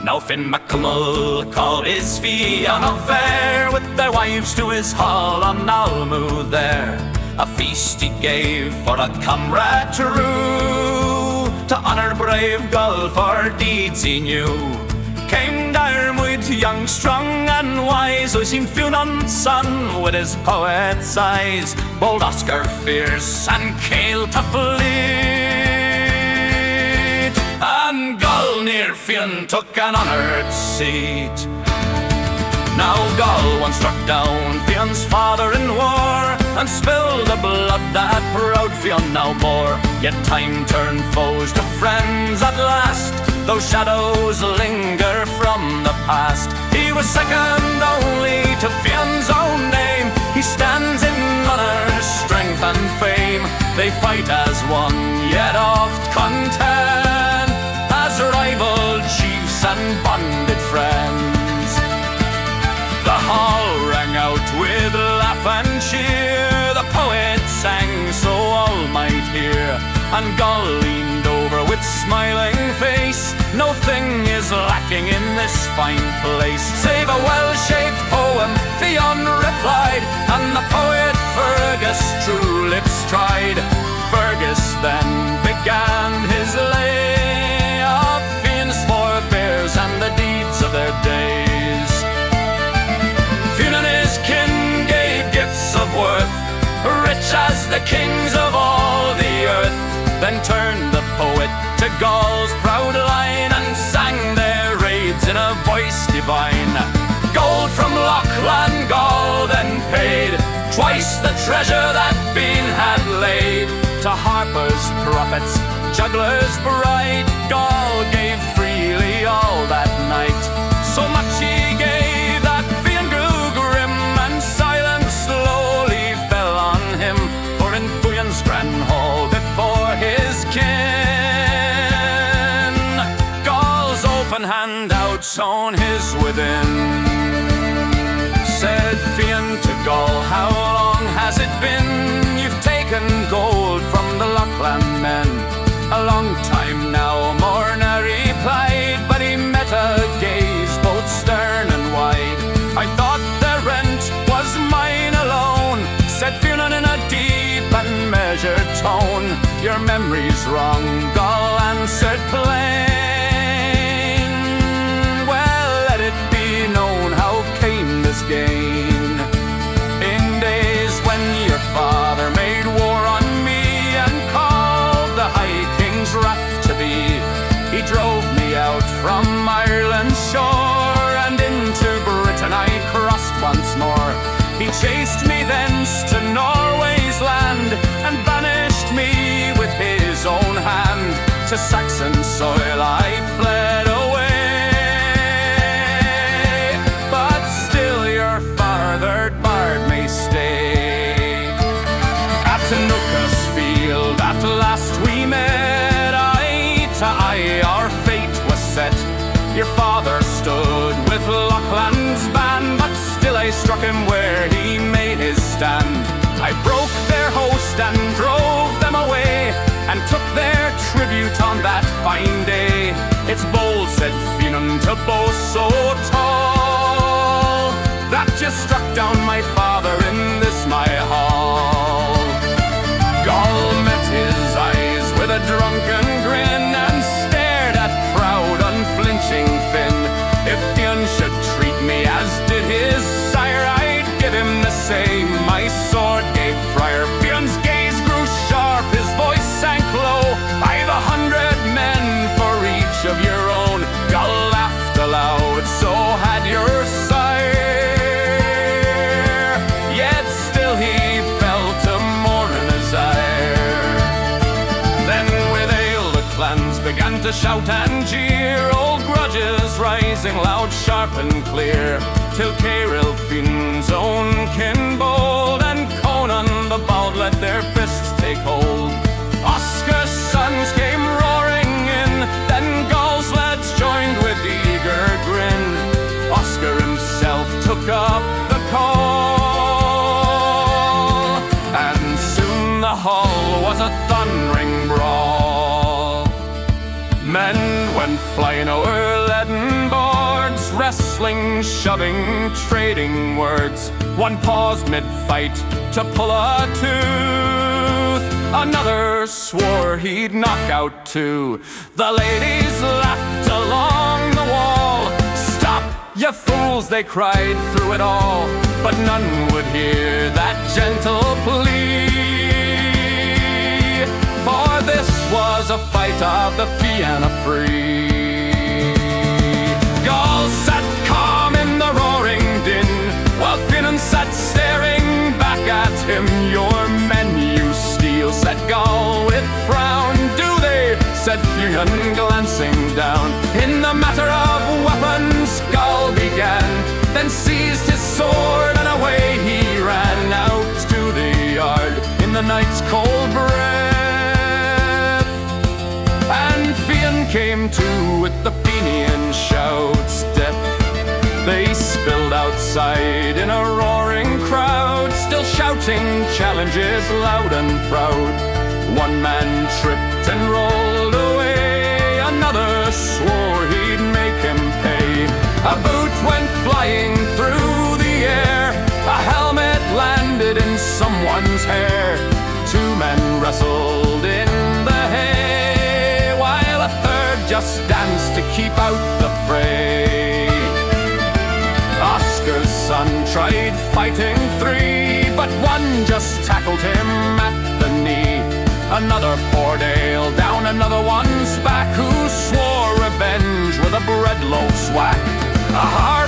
Now Fionn Mac Cumhaill called his Fianna fair, with their wives to his hall on Almu there. A feast he gave for a comrade true, to honour brave Goll for deeds he knew. Came Diarmuid, young, strong and wise, I seen Fionn's son with his poet's eyes. Bold Oscar fierce and Cale tough lead, and Goll near Fionn took an honoured seat. Now Goll once struck down Fionn's father in war, and spilled the blood that proud Fionn now bore. Yet time turned foes to friends at last, though shadows linger from the past. He was second only to Fionn's own name. He stands in honour, strength and fame. They fight as one, yet oft contend, as rival chiefs and bonded friends. The hall rang out with laugh and cheer, the poet sang so all might hear. And Goll leaned over with smiling face, no thing is lacking in this fine place, save a well-shaped poem, Fionn replied, and the poet Fergus true lips tried. Fergus then began his lay of Fionn's forebears and the deeds of their days. Fionn and his kin gave gifts of worth, rich as the kings of all the earth. Then turned the poet to Goll's proud line, and sang their raids in a voice divine. Gold from Lochlan Goll then paid twice the treasure that Fionn had laid. To harpers, prophets, jugglers bright, Goll gave freely all that night. So much he gave that Fionn grew grim, and silence slowly fell on him, for in Fionn's grand hall before his kin, Goll's open hand outshone his within. Said Fionn to Goll, how long has it been you've taken gold from the Lochlan men? A long time now, Morna replied, but he met a gaze both stern and wide. I thought the rent was mine alone, said Fionn in a deep and measured tone. Your memory's wrong, Goll answered plain. Well, let it be known how came this gain. In days when your father made war on me, and called the High King's wrath to be, he drove me out from Ireland's shore, and into Britain I crossed once more. He chased me thence to Norway's land, and banished me with his own hand. To Saxon soil I fled away, but still your father barred me stay. At Tanukas field at last we met, eye to eye our fate was set. Your father stood with Lochlan's band, but still I struck him where he made his stand. I broke their host and drove them away, and took their tribute on that fine day. It's bold, said Fionn, to boast so tall, that you struck down my father in this my hall. Goll met his eyes with a drunken grin, and stared at proud unflinching Fionn. If Fionn should treat me as did his sire, I'd give him the same. My sword gave friar. Fionn's gaze grew sharp, his voice sank low. I've 100 men for each of your own. Goll laughed aloud, so had your sire, yet still he fell to Morna's ire. Then with ale the clans began to shout and jeer, old grudges rising loud, sharp and clear, till Caeril, Fionn's own kin bold, and Conan the Bald let their fists take hold. Oscar's sons came roaring in, then Goll's lads joined with eager grin. Oscar himself took up the call, and soon the hall was a thundering brawl. Men went flying o'er leaden boards, wrestling, shoving, trading words. One paused mid-fight to pull a tooth, another swore he'd knock out two. The ladies laughed along the wall. "Stop, you fools," they cried through it all. But none would hear that gentle plea, for this was a fight of the Fianna free. Goll sat calm in the roaring din, while Fionn sat staring back at him. "Your men you steal," said Goll with frown. "Do they?" said Fionn, glancing down. In the matter of weapons Goll began, then seized his sword and away he ran out to the yard in the night's cold breath. And Fionn came to with the Fenian shouts deaf. They spilled outside in a roaring crowd, still shouting challenges loud and proud. One man tripped and rolled away, another swore he'd make him pay. A boot went flying through the air, a helmet landed in someone's hair. Two men wrestled in the hay, while a third just danced to keep out the fray. Oscar's son tried fighting three, but one just tackled him at the knee. Another poured ale down another one's back, who swore revenge with a bread loaf's whack. A hard